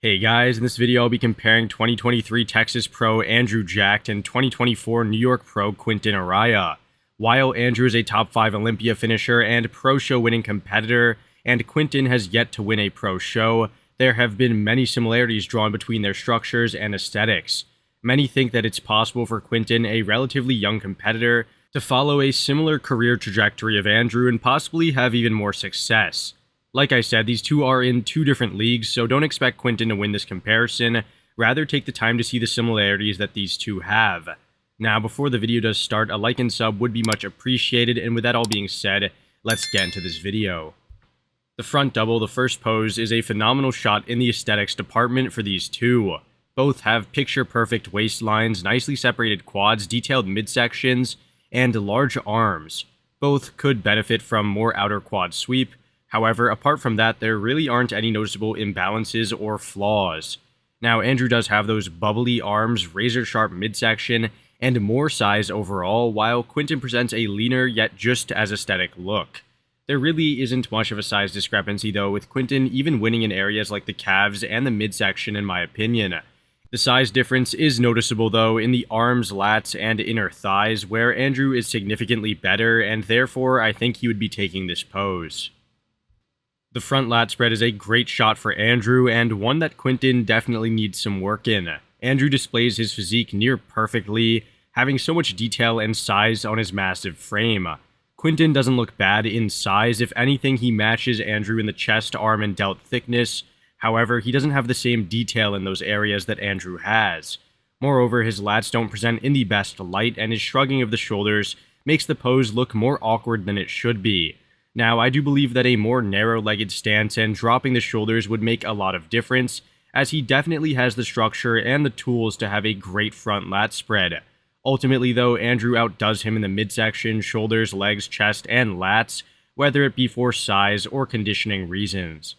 Hey guys, in this video I'll be comparing 2023 Texas Pro Andrew Jacked and 2024 New York Pro Quinton Eriya. While Andrew is a top 5 Olympia finisher and pro show winning competitor, and Quinton has yet to win a pro show, there have been many similarities drawn between their structures and aesthetics. Many think that it's possible for Quinton, a relatively young competitor, to follow a similar career trajectory of Andrew and possibly have even more success. Like I said, these two are in two different leagues, so don't expect Quinton to win this comparison. Rather, take the time to see the similarities that these two have. Now, before the video does start, a like and sub would be much appreciated, and with that all being said, let's get into this video. The front double, the first pose, is a phenomenal shot in the aesthetics department for these two. Both have picture-perfect waistlines, nicely separated quads, detailed midsections, and large arms. Both could benefit from more outer quad sweep. However, apart from that, there really aren't any noticeable imbalances or flaws. Now, Andrew does have those bubbly arms, razor-sharp midsection, and more size overall, while Quinton presents a leaner yet just as aesthetic look. There really isn't much of a size discrepancy though, with Quinton even winning in areas like the calves and the midsection in my opinion. The size difference is noticeable though in the arms, lats, and inner thighs, where Andrew is significantly better, and therefore I think he would be taking this pose. The front lat spread is a great shot for Andrew, and one that Quinton definitely needs some work in. Andrew displays his physique near perfectly, having so much detail and size on his massive frame. Quinton doesn't look bad in size. If anything, he matches Andrew in the chest, arm, and delt thickness. However, he doesn't have the same detail in those areas that Andrew has. Moreover, his lats don't present in the best light, and his shrugging of the shoulders makes the pose look more awkward than it should be. Now, I do believe that a more narrow-legged stance and dropping the shoulders would make a lot of difference, as he definitely has the structure and the tools to have a great front lat spread. Ultimately though, Andrew outdoes him in the midsection, shoulders, legs, chest, and lats, whether it be for size or conditioning reasons.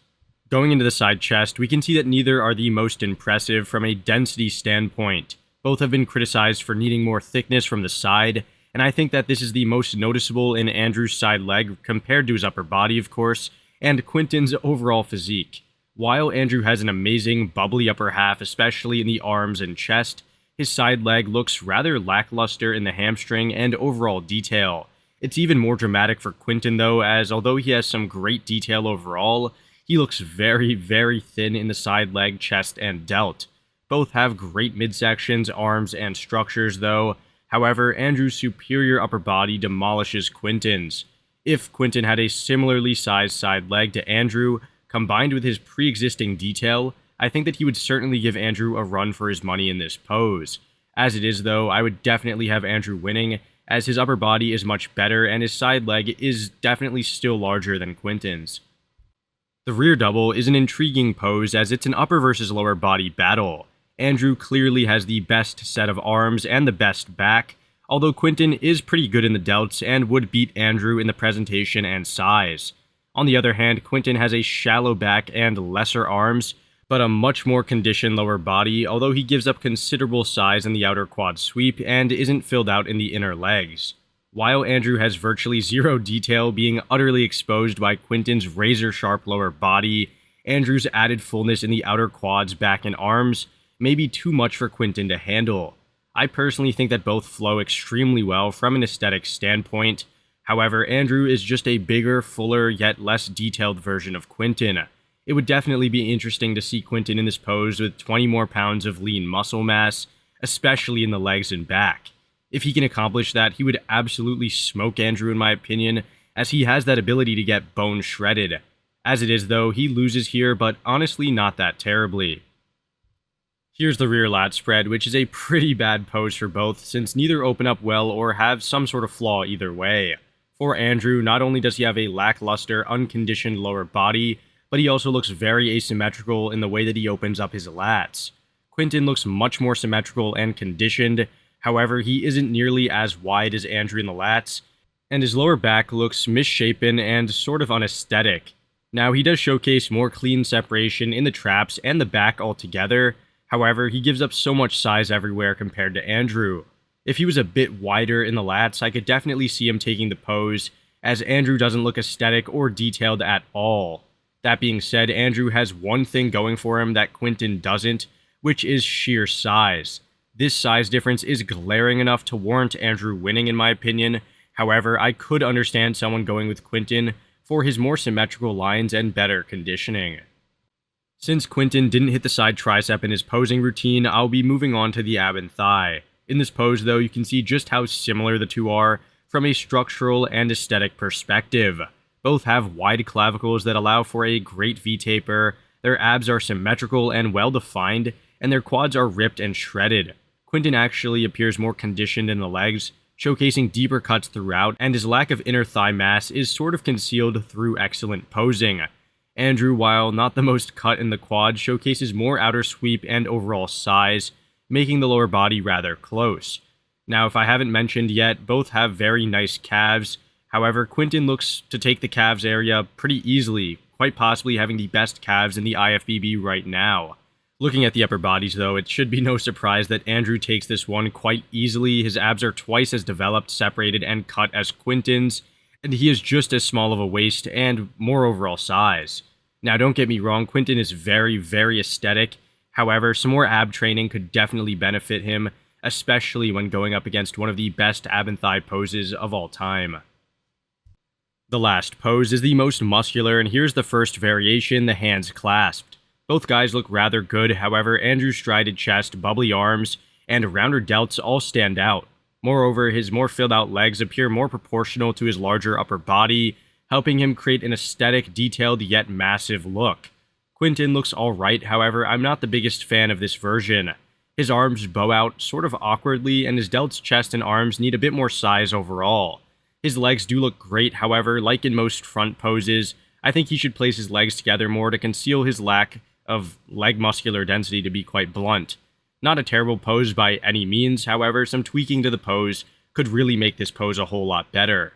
Going into the side chest, we can see that neither are the most impressive from a density standpoint. Both have been criticized for needing more thickness from the side, and I think that this is the most noticeable in Andrew's side leg compared to his upper body, of course, and Quinton's overall physique. While Andrew has an amazing, bubbly upper half, especially in the arms and chest, his side leg looks rather lackluster in the hamstring and overall detail. It's even more dramatic for Quinton though, as although he has some great detail overall, he looks very, very thin in the side leg, chest, and delt. Both have great midsections, arms, and structures though. However, Andrew's superior upper body demolishes Quinton's. If Quinton had a similarly sized side leg to Andrew, combined with his pre-existing detail, I think that he would certainly give Andrew a run for his money in this pose. As it is though, I would definitely have Andrew winning, as his upper body is much better and his side leg is definitely still larger than Quinton's. The rear double is an intriguing pose as it's an upper versus lower body battle. Andrew clearly has the best set of arms and the best back, although Quinton is pretty good in the delts and would beat Andrew in the presentation and size. On the other hand, Quinton has a shallow back and lesser arms, but a much more conditioned lower body, although he gives up considerable size in the outer quad sweep and isn't filled out in the inner legs. While Andrew has virtually zero detail, being utterly exposed by Quinton's razor-sharp lower body, Andrew's added fullness in the outer quads, back, and arms may be too much for Quinton to handle. I personally think that both flow extremely well from an aesthetic standpoint. However, Andrew is just a bigger, fuller, yet less detailed version of Quinton. It would definitely be interesting to see Quinton in this pose with 20 more pounds of lean muscle mass, especially in the legs and back. If he can accomplish that, he would absolutely smoke Andrew in my opinion, as he has that ability to get bone shredded. As it is though, he loses here, but honestly not that terribly. Here's the rear lat spread, which is a pretty bad pose for both, since neither open up well or have some sort of flaw either way. For Andrew, not only does he have a lackluster, unconditioned lower body, but he also looks very asymmetrical in the way that he opens up his lats. Quinton looks much more symmetrical and conditioned, however, he isn't nearly as wide as Andrew in the lats, and his lower back looks misshapen and sort of unaesthetic. Now, he does showcase more clean separation in the traps and the back altogether. However, he gives up so much size everywhere compared to Andrew. If he was a bit wider in the lats, I could definitely see him taking the pose, as Andrew doesn't look aesthetic or detailed at all. That being said, Andrew has one thing going for him that Quinton doesn't, which is sheer size. This size difference is glaring enough to warrant Andrew winning in my opinion. However, I could understand someone going with Quinton for his more symmetrical lines and better conditioning. Since Quinton didn't hit the side tricep in his posing routine, I'll be moving on to the ab and thigh. In this pose though, you can see just how similar the two are from a structural and aesthetic perspective. Both have wide clavicles that allow for a great V-taper, their abs are symmetrical and well defined, and their quads are ripped and shredded. Quinton actually appears more conditioned in the legs, showcasing deeper cuts throughout, and his lack of inner thigh mass is sort of concealed through excellent posing. Andrew, while not the most cut in the quad, showcases more outer sweep and overall size, making the lower body rather close. Now, if I haven't mentioned yet, both have very nice calves. However, Quinton looks to take the calves area pretty easily, quite possibly having the best calves in the IFBB right now. Looking at the upper bodies though, it should be no surprise that Andrew takes this one quite easily. His abs are twice as developed, separated, and cut as Quinton's, and he is just as small of a waist and more overall size. Now don't get me wrong, Quinton is very, very aesthetic. However, some more ab training could definitely benefit him, especially when going up against one of the best ab and thigh poses of all time. The last pose is the most muscular, and here's the first variation, the hands clasped. Both guys look rather good, however, Andrew's strided chest, bubbly arms, and rounder delts all stand out. Moreover, his more filled out legs appear more proportional to his larger upper body, helping him create an aesthetic, detailed, yet massive look. Quinton looks alright, however, I'm not the biggest fan of this version. His arms bow out sort of awkwardly, and his delts, chest, and arms need a bit more size overall. His legs do look great, however, like in most front poses, I think he should place his legs together more to conceal his lack of leg muscular density, to be quite blunt. Not a terrible pose by any means, however, some tweaking to the pose could really make this pose a whole lot better.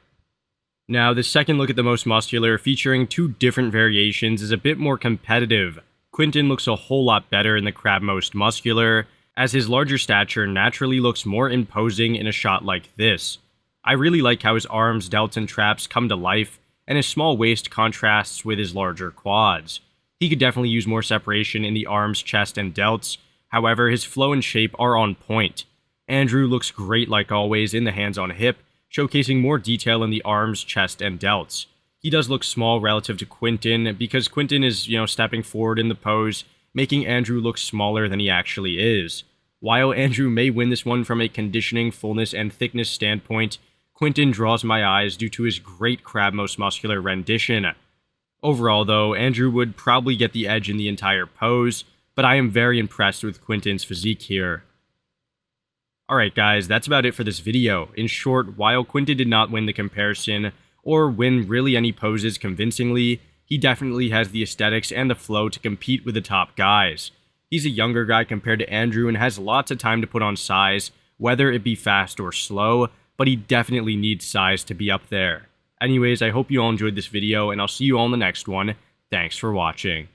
Now, the second look at the most muscular, featuring two different variations, is a bit more competitive. Quinton looks a whole lot better in the crab most muscular, as his larger stature naturally looks more imposing in a shot like this. I really like how his arms, delts, and traps come to life, and his small waist contrasts with his larger quads. He could definitely use more separation in the arms, chest, and delts, however, his flow and shape are on point. Andrew looks great like always in the hands on hip, showcasing more detail in the arms, chest, and delts. He does look small relative to Quinton, because Quinton is, stepping forward in the pose, making Andrew look smaller than he actually is. While Andrew may win this one from a conditioning, fullness, and thickness standpoint, Quinton draws my eyes due to his great crab most muscular rendition. Overall though, Andrew would probably get the edge in the entire pose, but I am very impressed with Quinton's physique here. Alright guys, that's about it for this video. In short, while Quinton did not win the comparison, or win really any poses convincingly, he definitely has the aesthetics and the flow to compete with the top guys. He's a younger guy compared to Andrew and has lots of time to put on size, whether it be fast or slow, but he definitely needs size to be up there. Anyways, I hope you all enjoyed this video, and I'll see you all in the next one. Thanks for watching.